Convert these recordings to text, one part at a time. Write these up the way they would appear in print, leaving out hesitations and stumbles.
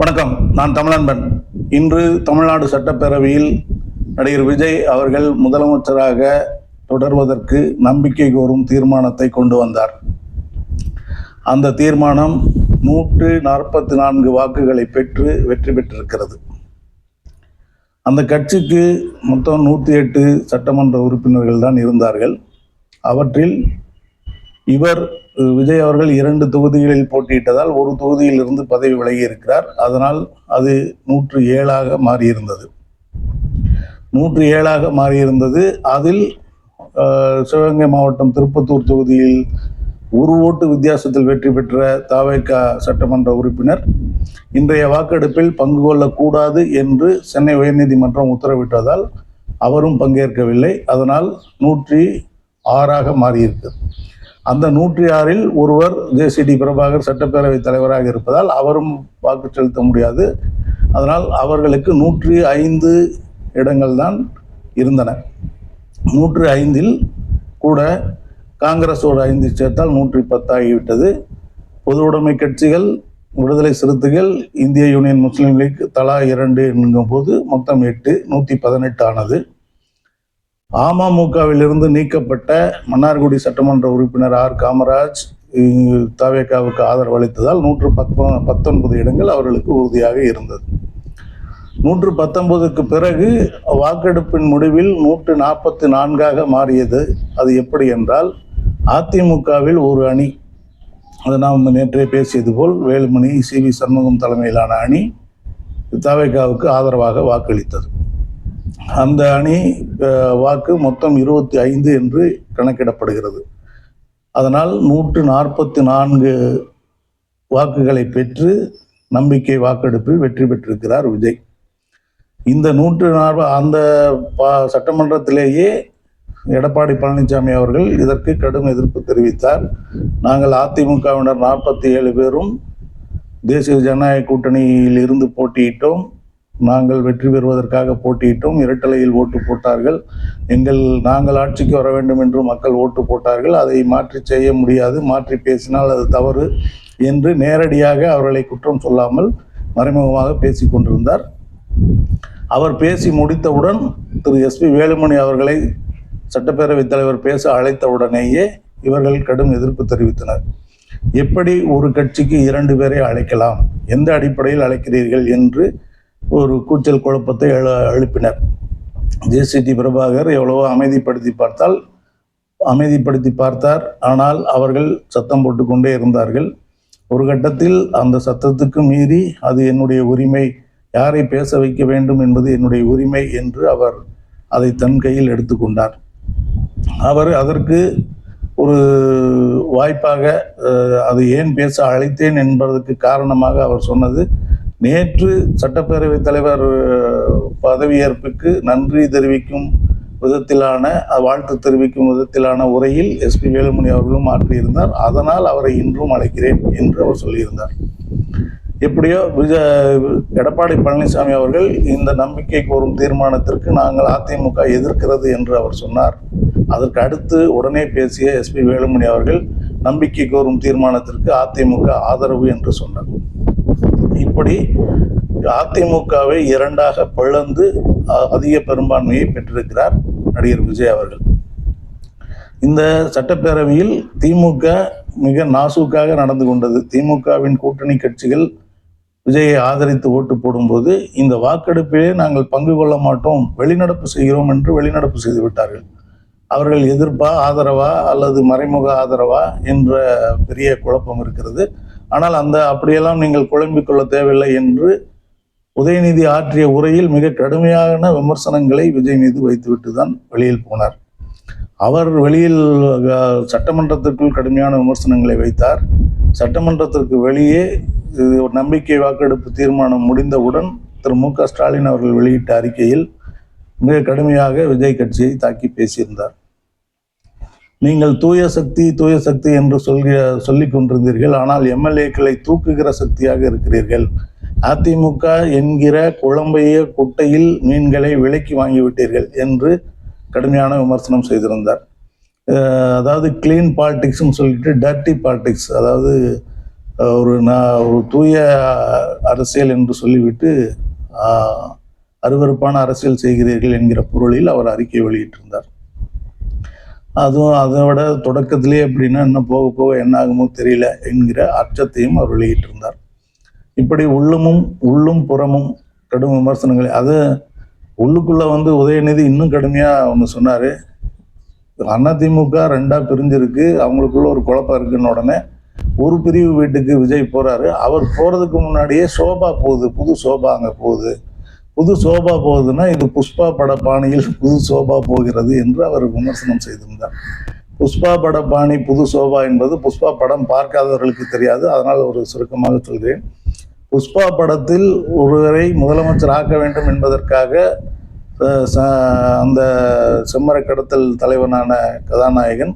வணக்கம். நான் தமிழன்பன். இன்று தமிழ்நாடு சட்டப்பேரவையில் நடிகர் விஜய் அவர்கள் முதலமைச்சராக தொடர்வதற்கு நம்பிக்கை கோரும் தீர்மானத்தை கொண்டு வந்தார். அந்த தீர்மானம் 144 வாக்குகளை பெற்று வெற்றி பெற்றிருக்கிறது. அந்த கட்சிக்கு மொத்தம் 108 சட்டமன்ற உறுப்பினர்கள் தான் இருந்தார்கள். அவற்றில் விஜய் அவர்கள் 2 தொகுதிகளில் போட்டியிட்டதால் ஒரு தொகுதியில் இருந்து பதவி விலகி இருக்கிறார். அதனால் அது 107 மாறியிருந்தது. 107 மாறியிருந்தது. அதில் சிவகங்கை மாவட்டம் திருப்பத்தூர் தொகுதியில் ஒரு ஓட்டு வித்தியாசத்தில் வெற்றி பெற்ற தவேக சட்டமன்ற உறுப்பினர் இன்றைய வாக்கெடுப்பில் பங்கு கொள்ளக்கூடாது என்று சென்னை உயர்நீதிமன்றம் உத்தரவிட்டதால் அவரும் பங்கேற்கவில்லை. அதனால் 106 மாறியிருக்கிறது. அந்த 106-இல் ஒருவர் ஜேசிடி பிரபாகர் சட்டப்பேரவைத் தலைவராக இருப்பதால் அவரும் வாக்கு செலுத்த முடியாது. அதனால் அவர்களுக்கு 105 இடங்கள் தான் இருந்தன. 105-இல் கூட காங்கிரஸ் ஒரு 5 சேர்த்தால் 110 ஆகிவிட்டது. பொது உடைமை கட்சிகள், விடுதலை சிறுத்தைகள், இந்திய யூனியன் முஸ்லீம் லீக் தலா 2 என்கும் போது மொத்தம் 8, 118 ஆனது. அமமுகவிலிருந்து நீக்கப்பட்ட மன்னார்குடி சட்டமன்ற உறுப்பினர் ஆர் காமராஜ் தவேகாவுக்கு ஆதரவு அளித்ததால் 119 இடங்கள் அவர்களுக்கு உறுதியாக இருந்தது. 119க்கு பிறகு வாக்கெடுப்பின் முடிவில் 144 மாறியது. அது எப்படி என்றால், அதிமுகவில் ஒரு அணி, அதை நாம் நேற்றே பேசியது போல் வேலுமணி, சி.வி. சண்முகம் தலைமையிலான அணி தவேகாவுக்கு ஆதரவாக வாக்களித்தது. அந்த அணி வாக்கு மொத்தம் 25 என்று கணக்கிடப்படுகிறது. அதனால் 144 வாக்குகளை பெற்று நம்பிக்கை வாக்கெடுப்பில் வெற்றி பெற்றிருக்கிறார் விஜய். இந்த 140 அந்த சட்டமன்றத்திலேயே எடப்பாடி பழனிசாமி அவர்கள் இதற்கு கடும் எதிர்ப்பு தெரிவித்தார். நாங்கள் அதிமுகவினர் 47 பேரும் தேசிய ஜனநாயக கூட்டணியில் இருந்து போட்டியிட்டோம். நாங்கள் வெற்றி பெறுவதற்காக போட்டியிட்டோம். இரட்டலையில் ஓட்டு போட்டார்கள். நாங்கள் ஆட்சிக்கு வர வேண்டும் என்று மக்கள் ஓட்டு போட்டார்கள். அதை மாற்றி செய்ய முடியாது, மாற்றி பேசினால் அது தவறு என்று நேரடியாக அவர்களை குற்றம் சொல்லாமல் மறைமுகமாக பேசி கொண்டிருந்தார். அவர் பேசி முடித்தவுடன் திரு எஸ்.பி. வேலுமணி அவர்களை சட்டப்பேரவைத் தலைவர் பேச அழைத்தவுடனேயே இவர்கள் கடும் எதிர்ப்பு தெரிவித்தனர். எப்படி ஒரு கட்சிக்கு 2 பேரை அழைக்கலாம், எந்த அடிப்படையில் அழைக்கிறீர்கள் என்று ஒரு கூச்சல் குழப்பத்தை எழுப்பினர். ஜேசிடி பிரபாகர் எவ்வளவோ அமைதிப்படுத்தி பார்த்தார். ஆனால் அவர்கள் சத்தம் போட்டுக்கொண்டே இருந்தார்கள். ஒரு கட்டத்தில் அந்த சத்தத்துக்கு மீறி அது என்னுடைய உரிமை, யாரை பேச வைக்க வேண்டும் என்பது என்னுடைய உரிமை என்று அவர் அதை தன் கையில் எடுத்துக்கொண்டார். அவர் அதற்கு ஒரு வாய்ப்பாக அது ஏன் பேச அழைத்தேன் என்பதற்கு காரணமாக அவர் சொன்னது, நேற்று சட்டப்பேரவைத் தலைவர் பதவியேற்புக்கு நன்றி தெரிவிக்கும் விதத்திலான, வாழ்த்து தெரிவிக்கும் விதத்திலான உரையில் எஸ்.பி. வேலுமணி அவர்களும் மாற்றியிருந்தார். அதனால் அவரை இன்றும் அழைக்கிறேன் என்று அவர் சொல்லியிருந்தார். எப்படியோ எடப்பாடி பழனிசாமி அவர்கள் இந்த நம்பிக்கை கோரும் தீர்மானத்திற்கு நாங்கள் அதிமுக எதிர்க்கிறது என்று அவர் சொன்னார். அதற்கு அடுத்து உடனே பேசிய எஸ்.பி. வேலுமணி அவர்கள் நம்பிக்கை கோரும் தீர்மானத்திற்கு அதிமுக ஆதரவு என்று சொன்னார். இப்படி அதிமுகவை 2ஆக பிளந்து அதிக பெரும்பான்மையை பெற்றிருக்கிறார் நடிகர் விஜய் அவர்கள். இந்த சட்டப்பேரவையில் திமுக மிக நாசூக்காக நடந்து கொண்டது. திமுகவின் கூட்டணி கட்சிகள் விஜயை ஆதரித்து ஓட்டு போடும்போது இந்த வாக்கெடுப்பிலே நாங்கள் பங்கு கொள்ள மாட்டோம், வெளிநடப்பு செய்கிறோம் என்று வெளிநடப்பு செய்து விட்டார்கள். அவர்கள் எதிர்ப்பா, ஆதரவா அல்லது மறைமுக ஆதரவா என்ற பெரிய குழப்பம் இருக்கிறது. ஆனால் அப்படியெல்லாம் நீங்கள் குழம்பிக் கொள்ள தேவையில்லை என்று உதயநிதி ஆற்றிய உரையில் மிக கடுமையான விமர்சனங்களை விஜய் மீது வைத்துவிட்டு தான் வெளியில் போனார். அவர் வெளியில் சட்டமன்றத்திற்குள் கடுமையான விமர்சனங்களை வைத்தார். சட்டமன்றத்திற்கு வெளியே நம்பிக்கை வாக்கெடுப்பு தீர்மானம் முடிந்தவுடன் திரு மு.க. ஸ்டாலின் அவர்கள் வெளியிட்ட அறிக்கையில் மிக கடுமையாக விஜய் கட்சியை தாக்கி பேசியிருந்தார். நீங்கள் தூய சக்தி என்று சொல்லிக் கொண்டிருந்தீர்கள், ஆனால் எம்எல்ஏக்களை தூக்குகிற சக்தியாக இருக்கிறீர்கள். அதிமுக என்கிற குழம்பைய குட்டையில் மீன்களை விலைக்கு வாங்கிவிட்டீர்கள் என்று கடுமையான விமர்சனம் செய்திருந்தார். அதாவது கிளீன் பாலிடிக்ஸ்னு சொல்லிட்டு டர்ட்டி பாலிடிக்ஸ், அதாவது ஒரு தூய அரசியல் என்று சொல்லிவிட்டு அருவருப்பான அரசியல் செய்கிறீர்கள் என்கிற பொருளில் அவர் அறிக்கை வெளியிட்டிருந்தார். அதுவும் அதை விட தொடக்கத்திலே எப்படின்னா இன்னும் போக போக என்ன ஆகுமோ தெரியல என்கிற அச்சத்தையும் அவர் வெளியிட்டிருந்தார். இப்படி உள்ளும் புறமும் கடும் விமர்சனங்களை, அது உள்ளுக்குள்ள உதயநிதி இன்னும் கடுமையா ஒன்று சொன்னாரு. அதிமுக ரெண்டா பிரிஞ்சிருக்கு, அவங்களுக்குள்ள ஒரு குழப்பம் இருக்குன்னு உடனே ஒரு பிரிவு வீட்டுக்கு விஜய் போறாரு. அவர் போறதுக்கு முன்னாடியே சோபா போகுது, புது சோபா அங்க போகுது. புது சோபா போகுதுன்னா இது புஷ்பா பட பாணியில் புது சோபா போகிறது என்று அவர் விமர்சனம் செய்திருந்தார். புஷ்பா பட பாணி புது சோபா என்பது புஷ்பா படம் பார்க்காதவர்களுக்கு தெரியாது, அதனால் ஒரு சுருக்கமாக சொல்கிறேன். புஷ்பா படத்தில் ஒருவரை முதலமைச்சர் ஆக்க வேண்டும் என்பதற்காக அந்த செம்மர கடத்தல் தலைவனான கதாநாயகன்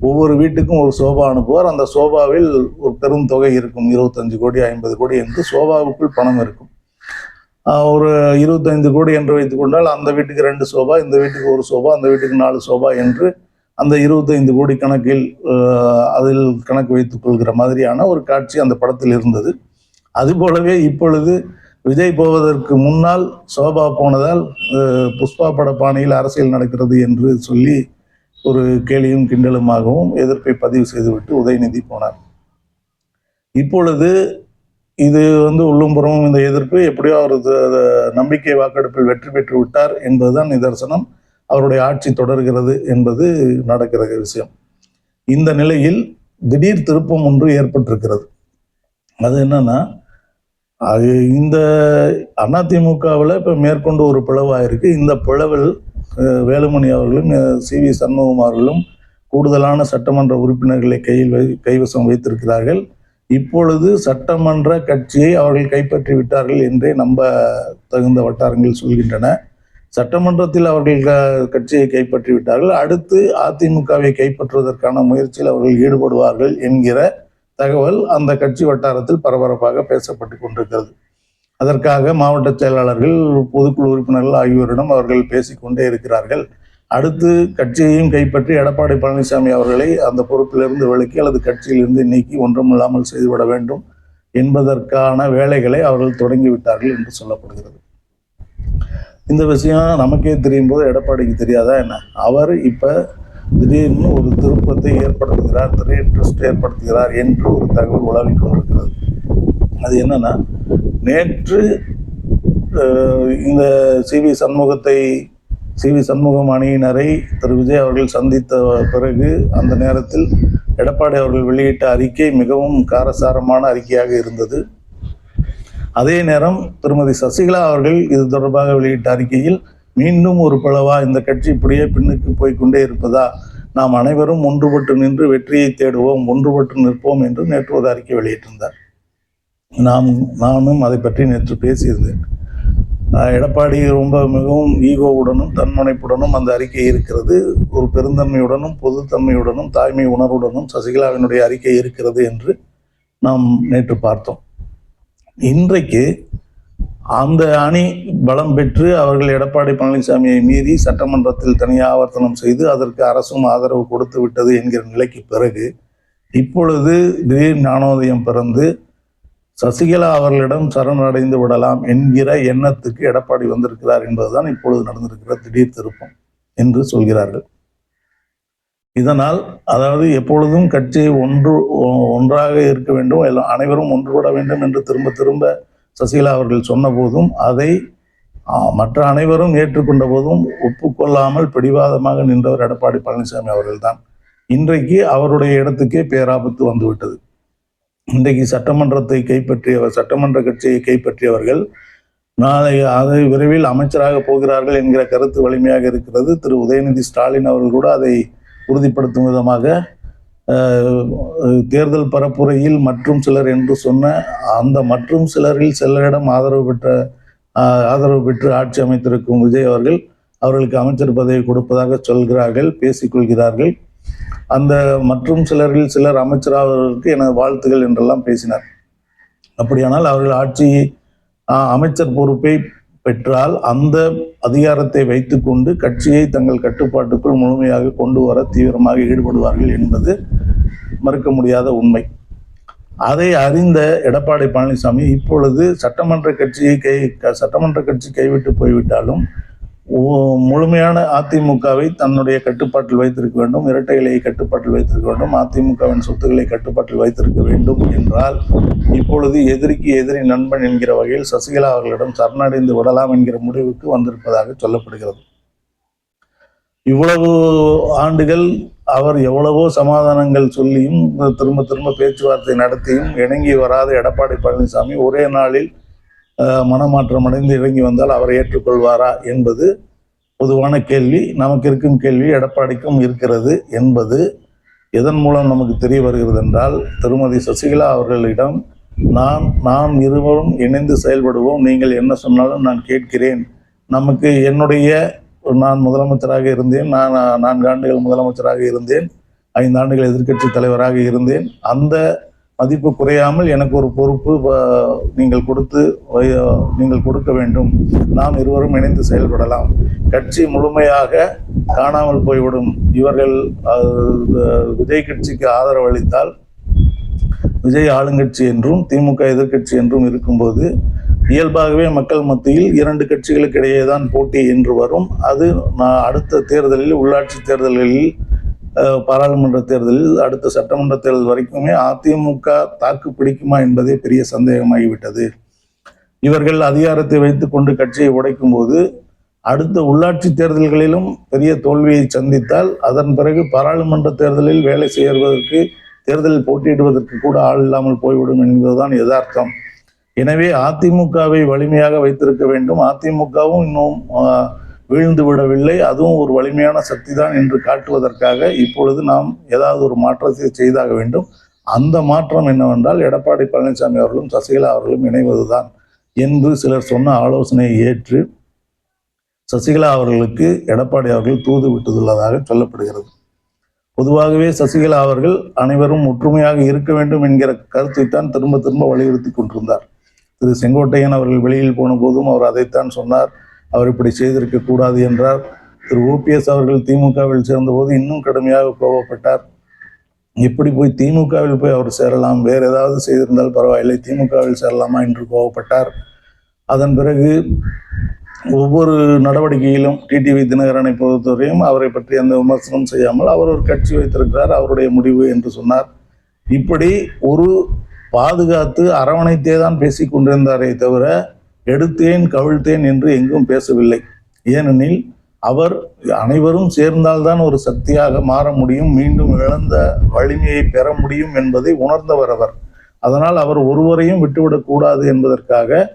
ஒவ்வொரு வீட்டுக்கும் ஒரு சோபா அனுப்புவார். அந்த சோபாவில் ஒரு பெரும் தொகை இருக்கும், 25 கோடி 50 கோடி என்று சோபாவுக்குள் பணம் இருக்கும். ஒரு 25 கோடி என்று வைத்துக் கொண்டால் அந்த வீட்டுக்கு 2 சோபா, இந்த வீட்டுக்கு 1 சோபா, அந்த வீட்டுக்கு 4 சோபா என்று அந்த 25 கோடி கணக்கில் அதில் கணக்கு வைத்துக் கொள்கிற மாதிரியான ஒரு காட்சி அந்த படத்தில் இருந்தது. அதுபோலவே இப்பொழுது விஜய் போவதற்கு முன்னால் சோபா போனதால் புஷ்பா பட பாணியில் அரசியல் நடக்கிறது என்று சொல்லி ஒரு கேலியும் கிண்டலுமாகவும் எதிர்ப்பை பதிவு செய்துவிட்டு உதயநிதி போனார். இப்பொழுது இது உள்ளும் புறமும் இந்த எதிர்ப்பு எப்படியோ அவர் நம்பிக்கை வாக்கெடுப்பில் வெற்றி பெற்று விட்டார் என்பதுதான் நிதர்சனம். அவருடைய ஆட்சி தொடர்கிறது என்பது நடக்கிற விஷயம். இந்த நிலையில் திடீர் திருப்பம் ஒன்று ஏற்பட்டிருக்கிறது. அது என்னன்னா, அது இந்த அதிமுகவில் இப்போ மேற்கொண்டு ஒரு பிளவாயிருக்கு. இந்த பிளவில் வேலுமணி அவர்களும் CV சண்முகம் அவர்களும் கூடுதலான சட்டமன்ற உறுப்பினர்களை கைவசம் வைத்திருக்கிறார்கள். இப்பொழுது சட்டமன்ற கட்சியை அவர்கள் கைப்பற்றி விட்டார்கள் என்றே நம்ப தகுந்த வட்டாரங்கள் சொல்கின்றன. சட்டமன்றத்தில் அவர்கள் கட்சியை கைப்பற்றி விட்டார்கள், அடுத்து அதிமுகவை கைப்பற்றுவதற்கான முயற்சியில் அவர்கள் ஈடுபடுவார்கள் என்கிற தகவல் அந்த கட்சி வட்டாரத்தில் பரபரப்பாக பேசப்பட்டு கொண்டிருக்கிறது. அதற்காக மாவட்ட செயலாளர்கள், பொதுக்குழு உறுப்பினர்கள் ஆகியோரிடம் அவர்கள் பேசிக்கொண்டே இருக்கிறார்கள். அடுத்து கட்சியையும் கைப்பற்றி எடப்பாடி பழனிசாமி அவர்களை அந்த பொறுப்பிலிருந்து விலக்கி அல்லது கட்சியிலிருந்து நீக்கி ஒன்றுமில்லாமல் செய்துவிட வேண்டும் என்பதற்கான வேலைகளை அவர்கள் தொடங்கிவிட்டார்கள் என்று சொல்லப்படுகிறது. இந்த விஷயம் நமக்கே தெரியும் போது எடப்பாடிக்கு தெரியாதா என்ன? அவர் இப்ப திடீர்னு ஒரு திருப்பத்தை ஏற்படுத்துகிறார், திடீர் ட்விஸ்ட் ஏற்படுத்துகிறார் என்று ஒரு தகவல் உலவிக் கொண்டிருக்கிறது. அது என்னன்னா, நேற்று இந்த CV சண்முகம் அணியினரை திரு விஜய் அவர்கள் சந்தித்த பிறகு அந்த நேரத்தில் எடப்பாடி அவர்கள் வெளியிட்ட அறிக்கை மிகவும் காரசாரமான அறிக்கையாக இருந்தது. அதே நேரம் திருமதி சசிகலா அவர்கள் இது தொடர்பாக வெளியிட்ட அறிக்கையில் மீண்டும் ஒரு பிளவா, இந்த கட்சி இப்படியே பின்னுக்கு போய்கொண்டே இருப்பதா, நாம் அனைவரும் ஒன்றுபட்டு நின்று வெற்றியை தேடுவோம், ஒன்றுபட்டு நிற்போம் என்று நேற்று ஒரு அறிக்கை வெளியிட்டிருந்தார். நானும் அதை பற்றி நேற்று பேசியிருந்தேன். எடப்பாடி மிகவும் ஈகோவுடனும் தன்முனைப்புடனும் அந்த அறிக்கை இருக்கிறது, ஒரு பெருந்தன்மையுடனும் பொதுத்தன்மையுடனும் தாய்மை உணர்வுடனும் சசிகலாவினுடைய அறிக்கை இருக்கிறது என்று நாம் நேற்று பார்த்தோம். இன்றைக்கு அந்த அணி பலம் பெற்று அவர்கள் எடப்பாடி பழனிசாமியை மீறி சட்டமன்றத்தில் தனி ஆவர்த்தனம் செய்து அதற்கு அரசும் ஆதரவு கொடுத்து விட்டது என்கிற நிலைக்கு பிறகு இப்பொழுது திடீர் ஞானோதயம் பிறந்து சசிகலா அவர்களிடம் சரணடைந்து விடலாம் என்கிற எண்ணத்துக்கு எடப்பாடி வந்திருக்கிறார் என்பதுதான் இப்பொழுது நடந்திருக்கிற திடீர் திருப்பம் என்று சொல்கிறார்கள். இதனால் அதாவது எப்பொழுதும் கட்சி ஒன்றாக இருக்க வேண்டும், அனைவரும் ஒன்றுபட வேண்டும் என்று திரும்ப திரும்ப சசிகலா அவர்கள் சொன்ன போதும் அதை மற்ற அனைவரும் ஏற்றுக்கொண்ட போதும் ஒப்புக்கொள்ளாமல் பிடிவாதமாக நின்றவர் எடப்பாடி பழனிசாமி அவர்கள்தான். இன்றைக்கு அவருடைய இடத்துக்கே பேராபத்து வந்துவிட்டது. இன்றைக்கு சட்டமன்ற கட்சியை கைப்பற்றியவர்கள் நாளை அதை விரைவில் அமைச்சராக போகிறார்கள் என்கிற கருத்து வலிமையாக இருக்கிறது. திரு உதயநிதி ஸ்டாலின் அவர்கள் கூட அதை உறுதிப்படுத்தும் விதமாக தேர்தல் பரப்புரையில் மற்றும் சிலர் என்று சொன்ன அந்த மற்றும் சிலரில் சிலரிடம் ஆதரவு பெற்று ஆட்சி அமைத்திருக்கும் விஜய் அவர்களுக்கு அமைச்சர் பதவி கொடுப்பதாக சொல்கிறார்கள், பேசிக்கொள்கிறார்கள். அந்த மற்றும் சிலரில் சிலர் அமைச்சராவதற்கு எனது வாழ்த்துகள் என்றெல்லாம் பேசினார். அப்படியானால் அவர்கள் அமைச்சர் பொறுப்பை பெற்றால் அந்த அதிகாரத்தை வைத்துக்கொண்டு கட்சியை தங்கள் கட்டுப்பாட்டுக்குள் முழுமையாக கொண்டு வர தீவிரமாக ஈடுபடுவார்கள் என்பது மறுக்க முடியாத உண்மை. அதை அறிந்த எடப்பாடி பழனிசாமி இப்பொழுது சட்டமன்ற கட்சி கைவிட்டு போய்விட்டாலும் முழுமையான அதிமுகவை தன்னுடைய கட்டுப்பாட்டில் வைத்திருக்க வேண்டும், இரட்டை இலையை கட்டுப்பாட்டில் வைத்திருக்க வேண்டும், அதிமுகவின் சொத்துக்களை கட்டுப்பாட்டில் வைத்திருக்க வேண்டும் என்றால் இப்பொழுது எதிரிக்கு எதிரி நண்பன் என்கிற வகையில் சசிகலா அவர்களிடம் சரணடைந்து விடலாம் என்கிற முடிவுக்கு வந்திருப்பதாக சொல்லப்படுகிறது. இவ்வளவு ஆண்டுகள் அவர் எவ்வளவோ சமாதானங்கள் சொல்லியும் திரும்ப திரும்ப பேச்சுவார்த்தை நடத்தியும் இணங்கி வராத எடப்பாடி பழனிசாமி ஒரே நாளில் மனமாற்றம் அடைந்து இறங்கி வந்தால் அவரை ஏற்றுக்கொள்வாரா என்பது பொதுவான கேள்வி. நமக்கு இருக்கும் கேள்வி எடப்பாடிக்கும் இருக்கிறது என்பது எதன் மூலம் நமக்கு தெரிய வருகிறது என்றால், திருமதி சசிகலா அவர்களிடம் நாம் இருவரும் இணைந்து செயல்படுவோம், நீங்கள் என்ன சொன்னாலும் நான் கேட்கிறேன், நமக்கு நான் முதலமைச்சராக இருந்தேன், நான் 4 ஆண்டுகள் முதலமைச்சராக இருந்தேன், 5 ஆண்டுகள் எதிர்க்கட்சி தலைவராக இருந்தேன், அந்த மதிப்பு குறையாமல் எனக்கு ஒரு பொறுப்பு நீங்கள் கொடுக்க வேண்டும், நாம் இருவரும் இணைந்து செயல்படலாம், கட்சி முழுமையாக காணாமல் போய்விடும், இவர்கள் விஜய் கட்சிக்கு ஆதரவு அளித்தால் விஜய் ஆளுங்கட்சி என்றும் திமுக எதிர்கட்சி என்றும் இருக்கும்போது இயல்பாகவே மக்கள் மத்தியில் 2 கட்சிகளுக்கு இடையே தான் போட்டி என்று வரும். அது அடுத்த தேர்தலில், உள்ளாட்சி தேர்தல்களில், பாராளுமன்ற தேர்தலில், அடுத்த சட்டமன்ற தேர்தல் வரைக்குமே அதிமுக தாக்கு பிடிக்குமா என்பதே பெரிய சந்தேகமாகிவிட்டது. இவர்கள் அதிகாரத்தை வைத்துக் கொண்டு கட்சியை உடைக்கும் போது அடுத்த உள்ளாட்சி தேர்தல்களிலும் பெரிய தோல்வியை சந்தித்தால் அதன் பிறகு பாராளுமன்ற தேர்தலில் வேலை செய்வதற்கு, தேர்தலில் போட்டியிடுவதற்கு கூட ஆள் இல்லாமல் போய்விடும் என்பதுதான் யதார்த்தம். எனவே அதிமுகவை வலிமையாக வைத்திருக்க வேண்டும், அதிமுகவும் இன்னும் வீழ்ந்து விடவில்லை, அதுவும் ஒரு வலிமையான சக்தி தான் என்று காட்டுவதற்காக இப்பொழுது நாம் ஏதாவது ஒரு மாற்றத்தை செய்தாக வேண்டும். அந்த மாற்றம் என்னவென்றால் எடப்பாடி பழனிசாமி அவர்களும் சசிகலா அவர்களும் இணைவதுதான் என்று சிலர் சொன்ன ஆலோசனையை ஏற்று சசிகலா அவர்களுக்கு எடப்பாடி அவர்கள் தூது விட்டுள்ளதாக சொல்லப்படுகிறது. பொதுவாகவே சசிகலா அவர்கள் அனைவரும் ஒற்றுமையாக இருக்க வேண்டும் என்கிற கருத்தை தான் திரும்ப திரும்ப வலியுறுத்தி கொண்டிருந்தார். திரு செங்கோட்டையன் அவர்கள் வெளியில் போன போதும் அவர் அதைத்தான் சொன்னார், அவர் இப்படி செய்திருக்க கூடாது என்றார். திரு OPS அவர்கள் திமுகவில் சேர்ந்தபோது இன்னும் கடுமையாக கோபப்பட்டார். எப்படி போய் திமுகவில் போய் அவர் சேரலாம், வேறு ஏதாவது செய்திருந்தால் பரவாயில்லை, திமுகவில் சேரலாமா என்று கோபப்பட்டார். அதன் பிறகு ஒவ்வொரு நடவடிக்கையிலும் டிடிவி தினகரனை பொறுத்தவரையும் அவரை பற்றி அந்த விமர்சனம் செய்யாமல் அவர் ஒரு கட்சி வைத்திருக்கிறார், அவருடைய முடிவு என்று சொன்னார். இப்படி ஒரு பாதுகாத்து அரவணைத்தே தான் பேசி கொண்டிருந்தாரே தவிர எடுத்தேன் கவிழ்த்தேன் என்று எங்கும் பேசவில்லை. ஏனெனில் அவர் அனைவரும் சேர்ந்தால்தான் ஒரு சக்தியாக மாற முடியும், மீண்டும் இழந்த வலிமையை பெற முடியும் என்பதை உணர்ந்தவர் அவர். அதனால் அவர் ஒருவரையும் விட்டுவிடக்கூடாது என்பதற்காக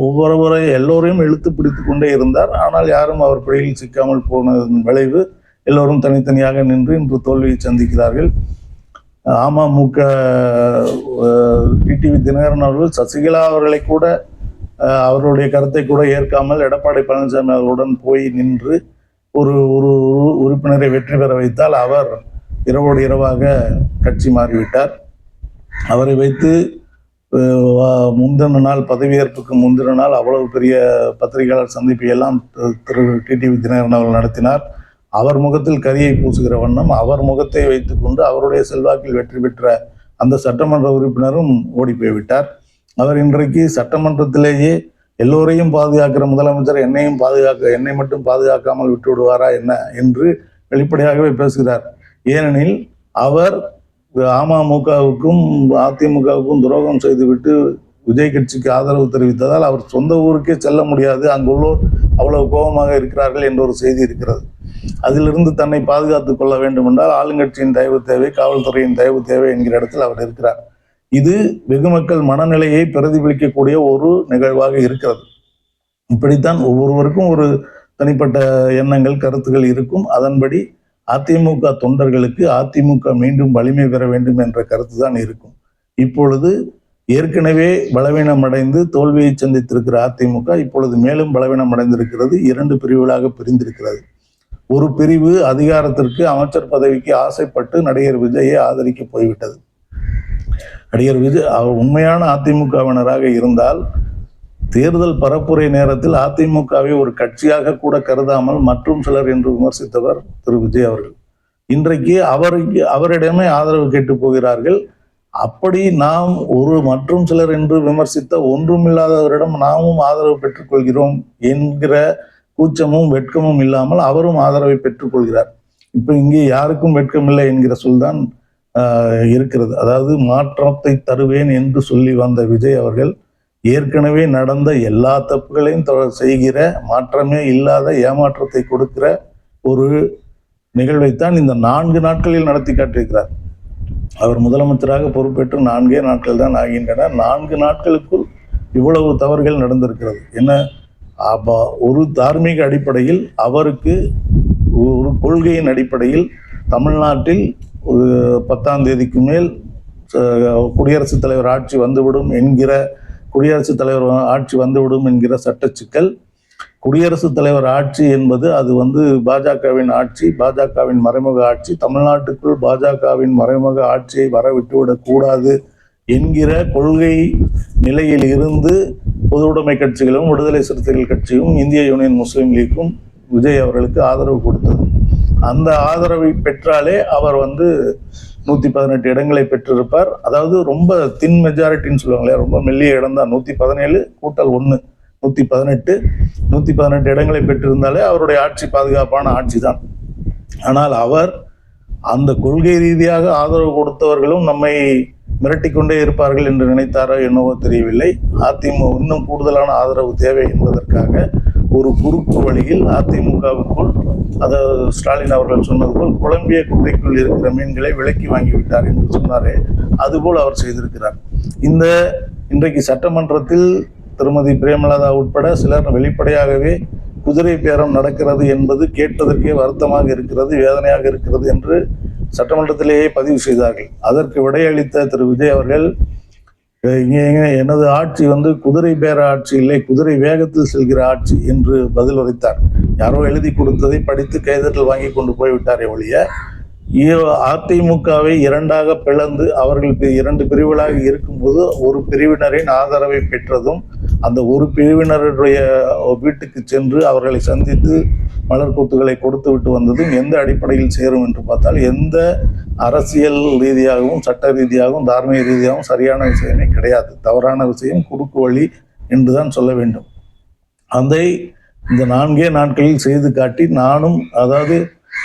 ஒவ்வொருவரை எல்லோரையும் இழுத்து பிடித்து கொண்டே இருந்தார். ஆனால் யாரும் அவர் பிழையில் சிக்காமல் போனதன் விளைவு எல்லோரும் தனித்தனியாக நின்று இன்று தோல்வியை சந்திக்கிறார்கள். அமமுக டிடிவி தினகரன் அவர்கள் சசிகலா அவர்களை கூட அவருடைய கருத்தை கூட ஏற்காமல் எடப்பாடி பழனிசாமி அவர்களுடன் போய் நின்று ஒரு உறுப்பினரை வெற்றி பெற வைத்தால் அவர் இரவோடு இரவாக கட்சி மாறிவிட்டார். அவரை வைத்து முந்தின நாள், பதவியேற்புக்கு முந்தின நாள் அவ்வளவு பெரிய பத்திரிகையாளர் சந்திப்பை எல்லாம் திரு டிடிவி தினகரன் அவர்கள் நடத்தினார். அவர் முகத்தில் கரியை பூசுகிற வண்ணம் அவர் முகத்தை வைத்துக்கொண்டு அவருடைய செல்வாக்கில் வெற்றி பெற்ற அந்த சட்டமன்ற உறுப்பினரும் ஓடி போய்விட்டார். அவர் இன்றைக்கு சட்டமன்றத்திலேயே எல்லோரையும் பாதுகாக்கிற முதலமைச்சர் என்னை மட்டும் பாதுகாக்காமல் விட்டு விடுவாரா என்ன என்று வெளிப்படையாகவே பேசுகிறார். ஏனெனில் அவர் அமமுகவுக்கும் அதிமுகவுக்கும் துரோகம் செய்துவிட்டு விஜய் கட்சிக்கு ஆதரவு தெரிவித்ததால் அவர் சொந்த ஊருக்கே செல்ல முடியாது, அங்குள்ளோர் அவ்வளவு கோபமாக இருக்கிறார்கள் என்ற ஒரு செய்தி இருக்கிறது. அதிலிருந்து தன்னை பாதுகாத்துக் கொள்ள வேண்டும் என்றால் ஆளுங்கட்சியின் தயவு தேவை, காவல்துறையின் தயவு தேவை என்கிற இடத்தில் அவர் இருக்கிறார். இது வெகு மக்கள் மனநிலையை பிரதிபலிக்கக்கூடிய ஒரு நிகழ்வாக இருக்கிறது. இப்படித்தான் ஒவ்வொருவருக்கும் ஒரு தனிப்பட்ட எண்ணங்கள், கருத்துகள் இருக்கும். அதன்படி அதிமுக தொண்டர்களுக்கு அதிமுக மீண்டும் வலிமை பெற வேண்டும் என்ற கருத்து தான் இருக்கும். இப்பொழுது ஏற்கனவே பலவீனம் அடைந்து தோல்வியை சந்தித்திருக்கிற அதிமுக இப்பொழுது மேலும் பலவீனம் அடைந்திருக்கிறது. 2 பிரிவுகளாக பிரிந்திருக்கிறது. ஒரு பிரிவு அதிகாரத்திற்கு, அமைச்சர் பதவிக்கு ஆசைப்பட்டு நடிகர் விஜயை ஆதரிக்க போய்விட்டது. நடிகர் விஜய் அவர் உண்மையான அதிமுகவினராக இருந்தால் தேர்தல் பரப்புரை நேரத்தில் அதிமுகவை ஒரு கட்சியாக கூட கருதாமல் மற்றும் சிலர் என்று விமர்சித்தவர் திரு விஜய் அவர்கள். இன்றைக்கு அவரிடமே ஆதரவு கேட்டு போகிறார்கள். அப்படி நாம் மற்றும் சிலர் என்று விமர்சித்த ஒன்றுமில்லாதவரிடம் நாமும் ஆதரவு பெற்றுக்கொள்கிறோம் என்கிற கூச்சமும் வெட்கமும் இல்லாமல் அவரும் ஆதரவை பெற்றுக்கொள்கிறார். இப்போ இங்கே யாருக்கும் வெட்கமில்லை என்கிற சொல்தான் இருக்கிறது. அதாவது மாற்றத்தை தருவேன் என்று சொல்லி வந்த விஜய் அவர்கள் ஏற்கனவே நடந்த எல்லா தப்புகளையும் செய்கிற, மாற்றமே இல்லாத ஏமாற்றத்தை கொடுக்கிற ஒரு நிகழ்வைத்தான் இந்த 4 நாட்களில் நடத்தி காட்டியிருக்கிறார். அவர் முதலமைச்சராக பொறுப்பேற்று 4 நாட்கள் தான் ஆகின்றன. 4 நாட்களுக்குள் இவ்வளவு தவறுகள் நடந்திருக்கிறது. என்ன, ஒரு தார்மீக அடிப்படையில் அவருக்கு ஒரு கொள்கையின் அடிப்படையில் தமிழ்நாட்டில் 10ஆம் தேதிக்கு மேல் குடியரசுத் தலைவர் ஆட்சி வந்துவிடும் என்கிற சட்ட சிக்கல். குடியரசுத் தலைவர் ஆட்சி என்பது அது பாஜகவின் ஆட்சி, பாஜகவின் மறைமுக ஆட்சி. தமிழ்நாட்டுக்குள் பாஜகவின் மறைமுக ஆட்சியை வரவிட்டுவிடக் கூடாது என்கிற கொள்கை நிலையில் இருந்து பொதுவுடைமை கட்சிகளும் விடுதலை சிறுத்தைகள் கட்சியும் இந்திய யூனியன் முஸ்லீம் லீக்கும் விஜய் அவர்களுக்கு ஆதரவு கொடுத்தது. அந்த ஆதரவை பெற்றாலே அவர் 118 இடங்களை பெற்றிருப்பார். அதாவது ரொம்ப தின் மெஜாரிட்டின்னு சொல்லுவாங்களே, ரொம்ப மெல்லிய இடம் தான். 117 கூட்டல் 1 118 இடங்களை பெற்றிருந்தாலே அவருடைய ஆட்சி பாதுகாப்பான ஆட்சி தான். ஆனால் அவர் அந்த கொள்கை ரீதியாக ஆதரவு கொடுத்தவர்களும் நம்மை மிரட்டிக்கொண்டே இருப்பார்கள் என்று நினைத்தாரோ என்னவோ தெரியவில்லை. அதிமுக இன்னும் கூடுதலான ஆதரவு தேவை என்பதற்காக ஒரு குறுக்கு வழியில் அதிமுகவுக்குள், அதாவது ஸ்டாலின் அவர்கள் சொன்னது போல் குழம்பிய குட்டைக்குள் இருக்கிற மீன்களை விலக்கி வாங்கிவிட்டார் என்று சொன்னாரே, அதுபோல் அவர் செய்திருக்கிறார். இன்றைக்கு சட்டமன்றத்தில் திருமதி பிரேமலதா உட்பட சிலர் வெளிப்படையாகவே குதிரை பேரம் நடக்கிறது என்பது கேட்பதற்கே வருத்தமாக இருக்கிறது, வேதனையாக இருக்கிறது என்று சட்டமன்றத்திலேயே பதிவு செய்தார்கள். அதற்கு விடையளித்த திரு விஜய் அவர்கள், எனது ஆட்சி குதிரை பேர ஆட்சி இல்லை, குதிரை வேகத்தில் செல்கிற ஆட்சி என்று பதில் உரைத்தார். யாரோ எழுதி கொடுத்ததை படித்து கைதட்டல் வாங்கி கொண்டு போய்விட்டாரே ஒழிய, அதிமுகவை 2ஆக பிளந்து அவர்கள் 2 பிரிவுகளாக இருக்கும்போது ஒரு பிரிவினரின் ஆதரவை பெற்றதும், அந்த ஒரு பிரிவினருடைய வீட்டுக்கு சென்று அவர்களை சந்தித்து மலர் கொத்துக்களை கொடுத்து விட்டு வந்ததும் எந்த அடிப்படையில் சேரும் என்று பார்த்தால், எந்த அரசியல் ரீதியாகவும் சட்ட ரீதியாகவும் தார்மீக ரீதியாகவும் சரியான விஷயமே கிடையாது. தவறான விஷயம், குறுக்கு வழி என்றுதான் சொல்ல வேண்டும். அதை இந்த 4 நாட்களில் செய்து காட்டி, நானும் அதாவது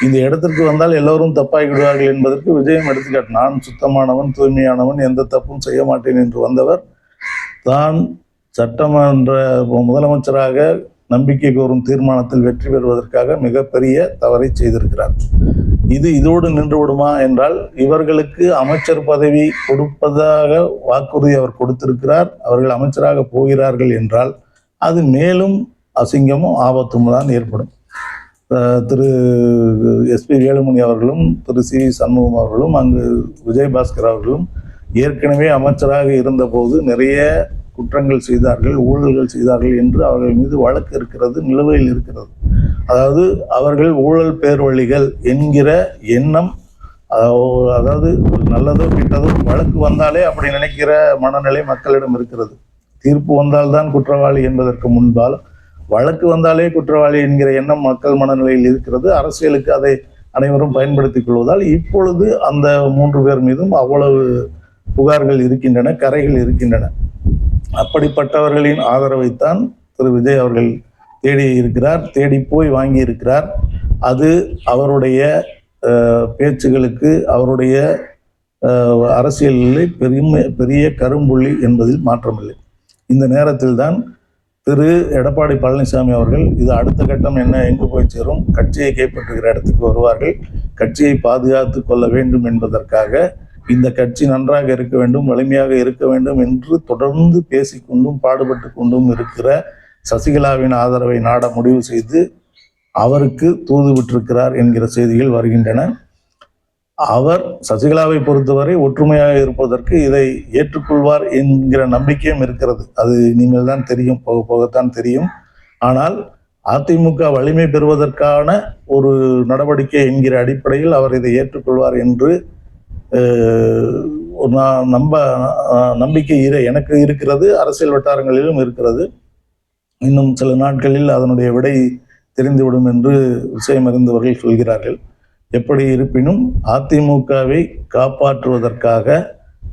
இந்த இடத்திற்கு வந்தால் எல்லோரும் தப்பாகிவிடுவார்கள் என்பதற்கு விஜயம் எடுத்துக்காட்டு. நான் சுத்தமானவன், தூய்மையானவன், எந்த தப்பும் செய்ய மாட்டேன் என்று வந்தவர் தான் சட்டமன்ற முதலமைச்சராக நம்பிக்கை கோரும் தீர்மானத்தில் வெற்றி பெறுவதற்காக மிகப்பெரிய தவறை செய்திருக்கிறார். இதோடு நின்று விடுமா என்றால், இவர்களுக்கு அமைச்சர் பதவி கொடுப்பதாக வாக்குறுதி அவர் கொடுத்திருக்கிறார். அவர்கள் அமைச்சராக போகிறார்கள் என்றால் அது மேலும் அசிங்கமும் ஆபத்தும் தான் ஏற்படும். திரு எஸ்பி வேலுமணி அவர்களும் திரு சி சண்முகம் அவர்களும் அங்கு விஜயபாஸ்கர் அவர்களும் ஏற்கனவே அமைச்சராக இருந்தபோது நிறைய குற்றங்கள் செய்தார்கள், ஊழல்கள் செய்தார்கள் என்று அவர்கள் மீது வழக்கு இருக்கிறது, நிலுவையில் இருக்கிறது. அதாவது அவர்கள் ஊழல் பேர்வழிகள் என்கிற எண்ணம், அதாவது நல்லதோ கெட்டதோ வழக்கு வந்தாலே அப்படி நினைக்கிற மனநிலை மக்களிடம் இருக்கிறது. தீர்ப்பு வந்தால்தான் குற்றவாளி என்பதற்கு முன்பால் வழக்கு வந்தாலே குற்றவாளி என்கிற எண்ணம் மக்கள் மனநிலையில் இருக்கிறது. அரசியலுக்கு அதை அனைவரும் பயன்படுத்திக் கொள்வதால் இப்பொழுது அந்த 3 பேர் மீதும் அவ்வளவு புகார்கள் இருக்கின்றன, கரைகள் இருக்கின்றன. அப்படிப்பட்டவர்களின் ஆதரவைத்தான் திரு விஜய் அவர்கள் தேடி இருக்கிறார், தேடி போய் வாங்கி இருக்கிறார். அது அவருடைய பேச்சுகளுக்கு, அவருடைய அரசியலில் பெரிய கரும்புள்ளி என்பதில் மாற்றமில்லை. இந்த நேரத்தில் தான் திரு எடப்பாடி பழனிசாமி அவர்கள் இது அடுத்த கட்டம் என்ன, எங்கு போய் சேரும், கட்சியை கைப்பற்றுகிற இடத்துக்கு வருவார்கள், கட்சியை பாதுகாத்து கொள்ள வேண்டும் என்பதற்காக இந்த கட்சி நன்றாக இருக்க வேண்டும், வலிமையாக இருக்க வேண்டும் என்று தொடர்ந்து பேசிக்கொண்டும் பாடுபட்டு கொண்டும் இருக்கிற சசிகலாவின் ஆதரவை நாட முடிவு செய்து அவருக்கு தூது விட்டிருக்கிறார் என்கிற செய்திகள் வருகின்றன. அவர் சசிகலாவை பொறுத்தவரை ஒற்றுமையாக இருப்பதற்கு இதை ஏற்றுக்கொள்வார் என்கிற நம்பிக்கையும் இருக்கிறது. அது இனிமேல் தான் தெரியும், போக போகத்தான் தெரியும். ஆனால் அதிமுக வலிமை பெறுவதற்கான ஒரு நடவடிக்கை என்கிற அடிப்படையில் அவர் இதை ஏற்றுக்கொள்வார் என்று நம்பிக்கை எனக்கு இருக்கிறது, அரசியல் வட்டாரங்களிலும் இருக்கிறது. இன்னும் சில நாட்களில் அதனுடைய விடை தெரிந்துவிடும் என்று விஷயம் அறிந்தவர்கள் சொல்கிறார்கள். எப்படி இருப்பினும் அதிமுகவை காப்பாற்றுவதற்காக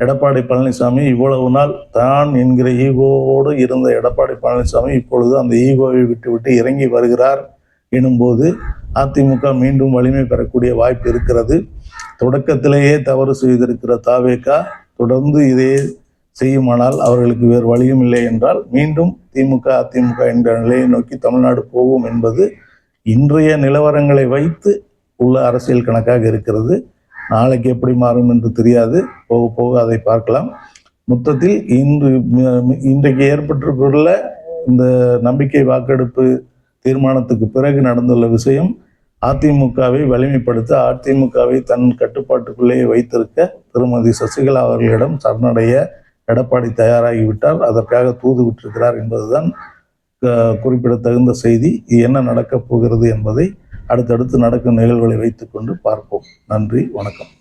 எடப்பாடி பழனிசாமி இவ்வளவு நாள் தான் என்கிற ஈகோவோடு இருந்த எடப்பாடி பழனிசாமி இப்பொழுது அந்த ஈகோவை விட்டுவிட்டு இறங்கி வருகிறார் எனும்போது அதிமுக மீண்டும் வலிமை பெறக்கூடிய வாய்ப்பு இருக்கிறது. தொடக்கத்திலேயே தவறு செய்திருக்கிற தாவேகா தொடர்ந்து இதே செய்யுமானால் அவர்களுக்கு வேறு வழியும் இல்லை என்றால் மீண்டும் திமுக அதிமுக என்ற நிலையை நோக்கி தமிழ்நாடு போகும் என்பது இன்றைய நிலவரங்களை வைத்து உள்ள அரசியல் கணக்காக இருக்கிறது. நாளைக்கு எப்படி மாறும் என்று தெரியாது, போக போக அதை பார்க்கலாம். மொத்தத்தில் இன்றைக்கு ஏற்பட்டிருக்குள்ள இந்த நம்பிக்கை வாக்கெடுப்பு தீர்மானத்துக்கு பிறகு நடந்துள்ள விஷயம் அதிமுகவை வலிமைப்படுத்த, அதிமுகவை தன் கட்டுப்பாட்டுக்குள்ளேயே வைத்திருக்க திருமதி சசிகலா அவர்களிடம் சரணடைய எடப்பாடி தயாராகிவிட்டார். அதற்காக தூது விட்டிருக்கிறார் என்பதுதான் குறிப்பிடத்தகுந்த செய்தி. என்ன நடக்கப் போகிறது என்பதை அடுத்தடுத்து நடக்கும் நிகழ்வுகளை வைத்துக்கொண்டு பார்ப்போம். நன்றி, வணக்கம்.